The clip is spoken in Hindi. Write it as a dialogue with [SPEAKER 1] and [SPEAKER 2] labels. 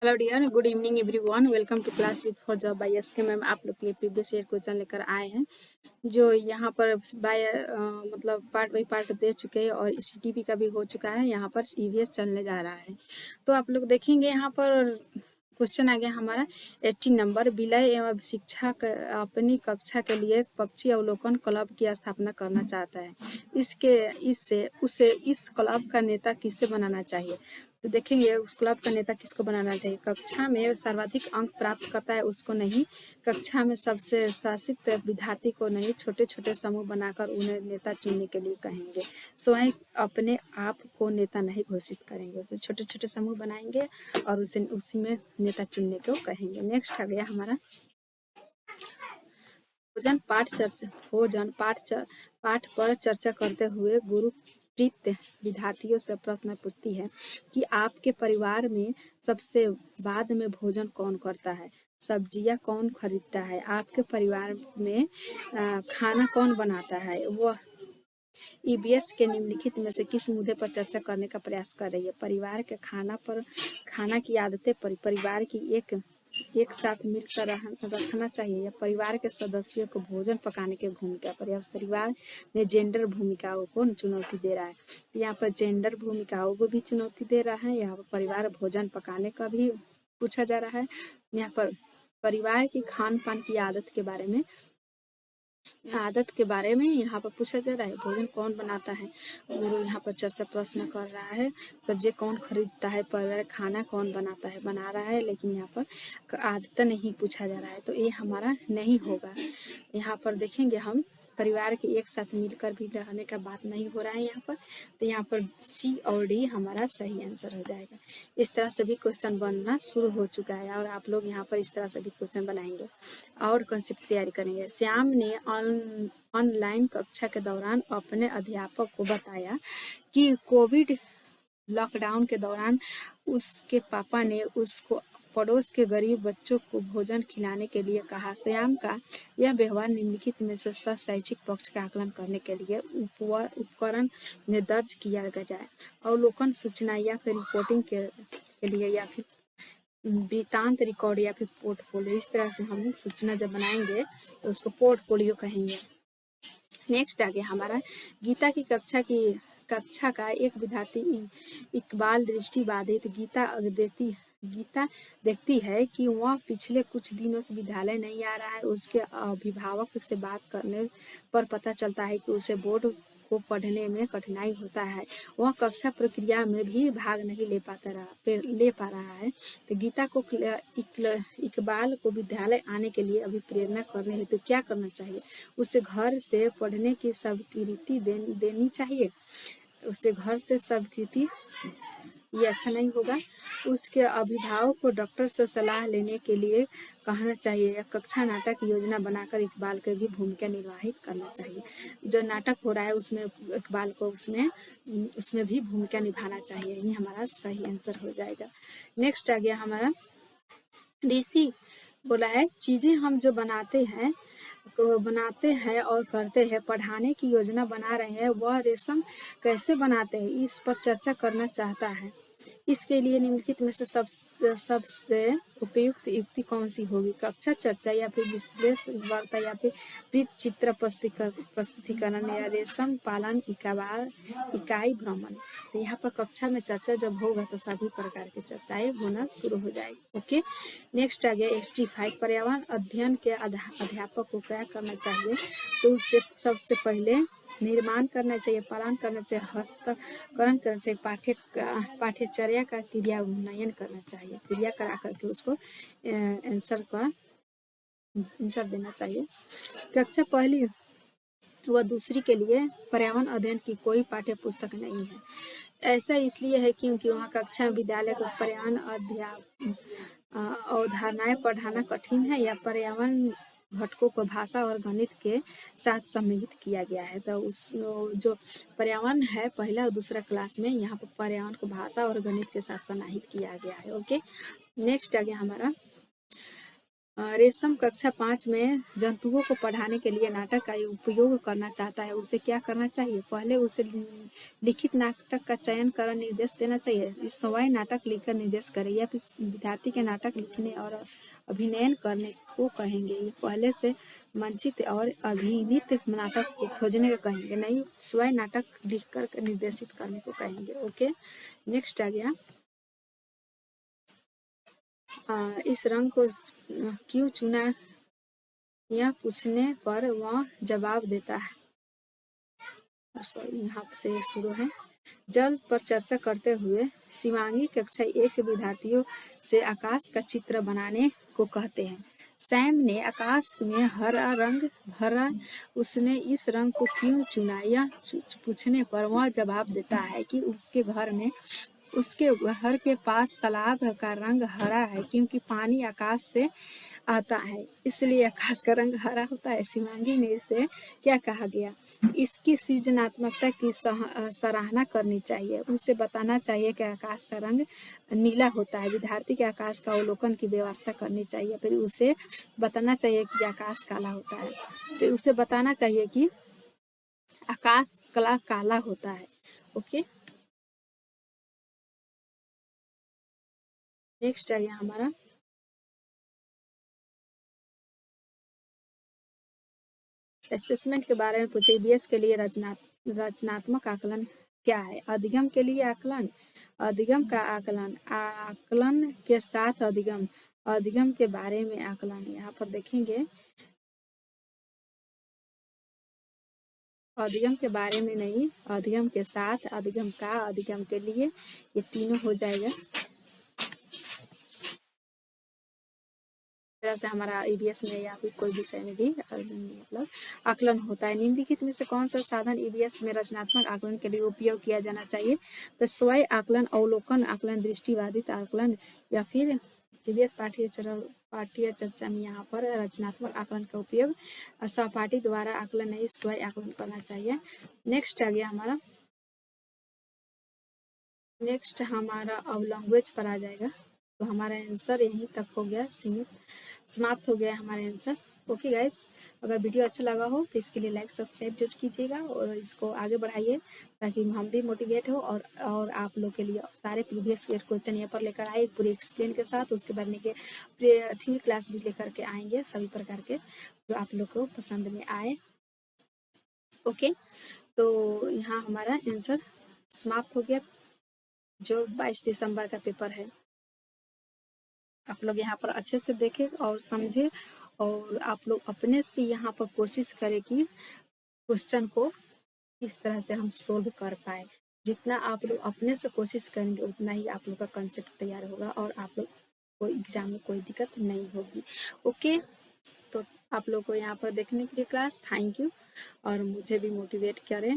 [SPEAKER 1] Hello dear, good evening everyone. Welcome to class read for job by SK ma'am. आप लोग के लिए प्रीवियस ईयर क्वेश्चन लेकर आए हैं जो यहाँ पर मतलब पार्ट बाई पार्ट दे चुके हैं और सीटीपी का भी हो चुका है। यहाँ पर ईवीएस चलने जा रहा है तो आप लोग देखेंगे यहाँ पर क्वेश्चन आ गया हमारा 80 नंबर। विलय एवं शिक्षक अपनी कक्षा के लिए पक्षी अवलोकन क्लब की स्थापना करना चाहता है। इस क्लब का नेता किसे बनाना चाहिए? तो देखेंगे उस क्लब का नेता किसको बनाना चाहिए। कक्षा में सर्वाधिक अंक प्राप्त करता है उसको नहीं, कक्षा में सबसे शासित विद्यार्थी को नहीं, छोटे छोटे समूह बनाकर उन्हें नेता चुनने के लिए कहेंगे। स्वयं अपने आप को नेता नहीं घोषित करेंगे, उसे छोटे छोटे समूह बनाएंगे और उसी में नेता चुनने को कहेंगे। नेक्स्ट आ गया हमारा भोजन पाठ पर चर्चा करते हुए गुरु प्रीत विद्यार्थियों से प्रश्न पूछती है कि आपके परिवार में सबसे बाद में भोजन कौन करता है, सब्जियां कौन खरीदता है, आपके परिवार में खाना कौन बनाता है। वह ईबीएस के निम्नलिखित में से किस मुद्दे पर चर्चा करने का प्रयास कर रही है? परिवार के खाना की आदतें परिवार की एक साथ मिलकर रखना चाहिए या परिवार के सदस्यों को भोजन पकाने की भूमिका पर, या परिवार में जेंडर भूमिकाओं को चुनौती दे रहा है। यहाँ पर जेंडर भूमिकाओं को भी चुनौती दे रहा है। यहाँ पर परिवार भोजन पकाने का भी पूछा जा रहा है। यहाँ पर परिवार की खान पान की आदत के बारे में यहाँ पर पूछा जा रहा है। भोजन कौन बनाता है, गुरु यहाँ पर चर्चा प्रश्न कर रहा है। सब्जी कौन खरीदता है, पर खाना कौन बना रहा है, लेकिन यहाँ पर आदत नहीं पूछा जा रहा है तो ये हमारा नहीं होगा। यहाँ पर देखेंगे हम परिवार के एक साथ मिलकर भी रहने का बात नहीं हो रहा है यहाँ पर, तो यहाँ पर सी और डी हमारा सही आंसर हो जाएगा। इस तरह से भी क्वेश्चन बनना शुरू हो चुका है और आप लोग यहाँ पर इस तरह से भी क्वेश्चन बनाएंगे और कॉन्सेप्ट तैयारी करेंगे। श्याम ने ऑनलाइन कक्षा के दौरान अपने अध्यापक को बताया कि कोविड लॉकडाउन के दौरान उसके पापा ने उसको पड़ोस के गरीब बच्चों को भोजन खिलाने के लिए कहा। श्याम का यह व्यवहार निम्नलिखित में से शैक्षिक पक्ष का आकलन करने के लिए उपकरण में दर्ज किया जाए। अवलोकन सूचना या फिर रिपोर्टिंग के लिए, या फिर वृत्तांत रिकॉर्ड, या फिर पोर्टफोलियो। इस तरह से हम सूचना जब बनाएंगे तो उसको पोर्टफोलियो कहेंगे। नेक्स्ट आ गया हमारा गीता की कक्षा का एक विद्यार्थी इकबाल दृष्टिबाधित गीता देखती है कि वह पिछले कुछ दिनों से विद्यालय नहीं आ रहा है। उसके अभिभावक से बात करने पर पता चलता है कि उसे बोर्ड को पढ़ने में कठिनाई होता है। वह कक्षा प्रक्रिया में भी भाग नहीं ले पा रहा है। तो गीता को इकबाल को विद्यालय आने के लिए अभी प्रेरणा करने हेतु तो क्या करना चाहिए? उसे घर से पढ़ने की स्वीकृति देनी चाहिए। उसे घर से स्वीकृति, ये अच्छा नहीं होगा। उसके अभिभावक को डॉक्टर से सलाह लेने के लिए कहना चाहिए या कक्षा नाटक योजना बनाकर इकबाल की भी भूमिका निर्वाहित करना चाहिए। जो नाटक हो रहा है उसमें इकबाल को उसमें भी भूमिका निभाना चाहिए। ये हमारा सही आंसर हो जाएगा। नेक्स्ट आ गया हमारा ऋषि बोला है चीज़ें हम जो बनाते हैं और करते हैं, पढ़ाने की योजना बना रहे हैं, वह रेशम कैसे बनाते हैं इस पर चर्चा करना चाहता है। इसके लिए निम्नलिखित में से सबसे उपयुक्त युक्ति कौन सी होगी? कक्षा चर्चा, या फिर विश्लेषण वार्ता, या फिर वृत्त चित्र प्रस्तुतिकरण, या रेशम पालन इकाई भ्रमण। तो यहाँ पर कक्षा में चर्चा जब होगा तो सभी प्रकार की चर्चाएं होना शुरू हो जाएगी। ओके, नेक्स्ट आ गया 85 पर्यावरण अध्ययन के अध्यापक को क्या करना चाहिए? तो उससे सबसे पहले निर्माण करना चाहिए, पालन करना चाहिए, हस्तांतरण करना चाहिए, पाठ्यचर्या का क्रियान्वयन करना चाहिए, क्रिया करा करके उसको आंसर देना चाहिए। कक्षा पहली व दूसरी के लिए पर्यावरण अध्ययन की कोई पाठ्य पुस्तक नहीं है। ऐसा इसलिए है क्योंकि वहाँ कक्षा विद्यालय को पर्यावरण अवधारणाएं पढ़ाना कठिन है, या पर्यावरण घटकों को भाषा और गणित के साथ सम्मिलित किया गया है। तो उस जो पर्यावरण है पहला और दूसरा क्लास में, यहाँ पर पर्यावरण को भाषा और गणित के साथ समाहित किया गया है। ओके, नेक्स्ट आ गया हमारा रेशम कक्षा 5 में जंतुओं को पढ़ाने के लिए नाटक का उपयोग करना चाहता है, उसे क्या करना चाहिए? पहले उसे लिखित नाटक का चयन कर निर्देश देना चाहिए। इस सवाई नाटक लिखकर निर्देश करें या फिर विद्यार्थी के नाटक लिखने और अभिनय करने को कहेंगे। ये पहले से मंचित और अभिनीत नाटक को खोजने को कहेंगे, नहीं स्वयं नाटक लिखकर निर्देशित करने को कहेंगे। ओके, नेक्स्ट आ गया, इस रंग को क्यों चुना, यह पूछने पर वह जवाब देता है। सॉरी, यहाँ से शुरू है। जल पर चर्चा करते हुए शिवांगी कक्षा 1 के विद्यार्थियों से आकाश का चित्र बनाने को कहते हैं। सैम ने आकाश में हरा रंग भरा, उसने इस रंग को क्यों चुना, यह पूछने पर वह जवाब देता है कि उसके घर के पास तालाब का रंग हरा है क्योंकि पानी आकाश से आता है, इसलिए आकाश का रंग हरा होता है। शिवांगी ने इसे क्या कहा गया, इसकी सृजनात्मकता की सराहना करनी चाहिए। उसे बताना चाहिए कि आकाश का रंग नीला होता है। विद्यार्थी के आकाश का अवलोकन की व्यवस्था करनी चाहिए। फिर उसे बताना चाहिए कि आकाश काला होता है। तो उसे बताना चाहिए कि आकाश काला होता है। ओके, नेक्स्ट है हमारा असेसमेंट के बारे में पूछे। ईबीएस के लिए रचनात्मक आकलन क्या है? अधिगम के लिए आकलन, अधिगम का आकलन, आकलन के साथ अधिगम, अधिगम के बारे में आकलन। यहाँ पर देखेंगे अधिगम के बारे में नहीं, अधिगम के साथ, अधिगम का, अधिगम के लिए, ये तीनों हो जाएगा। तरह से हमारा ईबीएस में या फिर कोई विषय में भी मतलब आकलन होता है। निम्नलिखित में से कौन सा साधन ईबीएस में रचनात्मक आकलन के लिए उपयोग किया जाना चाहिए? तो स्वयं आकलन, अवलोकन आकलन, दृष्टिवादित आकलन या फिर ईबीएस पाठ्य चर्चा में यहाँ पर रचनात्मक आकलन का उपयोग सहपाठी द्वारा आकलन नहीं स्वयं आकलन करना चाहिए। नेक्स्ट आ गया हमारा, नेक्स्ट हमारा अब लैंग्वेज पर आ जाएगा। तो हमारा आंसर यहीं तक हो गया, समाप्त हो गया हमारा आंसर। ओके गाइस, अगर वीडियो अच्छा लगा हो तो इसके लिए लाइक सब्सक्राइब जरूर कीजिएगा और इसको आगे बढ़ाइए ताकि हम भी मोटिवेट हो और आप लोग के लिए सारे प्रीवियस ईयर क्वेश्चन यहाँ पर लेकर आए पूरे एक्सप्लेन के साथ। उसके बाद में के थ्योरी क्लास भी लेकर के आएंगे सभी प्रकार के जो आप लोग को पसंद में आए। ओके, तो यहाँ हमारा आंसर समाप्त हो गया। जो 22 दिसंबर का पेपर है आप लोग यहाँ पर अच्छे से देखें और समझे और आप लोग अपने से यहाँ पर कोशिश करें कि क्वेश्चन को किस तरह से हम सोल्व कर पाए। जितना आप लोग अपने से कोशिश करेंगे उतना ही आप लोग का कंसेप्ट तैयार होगा और आप लोग को एग्जाम में कोई दिक्कत नहीं होगी। ओके, तो आप लोग को यहाँ पर देखने के लिए क्लास थैंक यू और मुझे भी मोटिवेट करें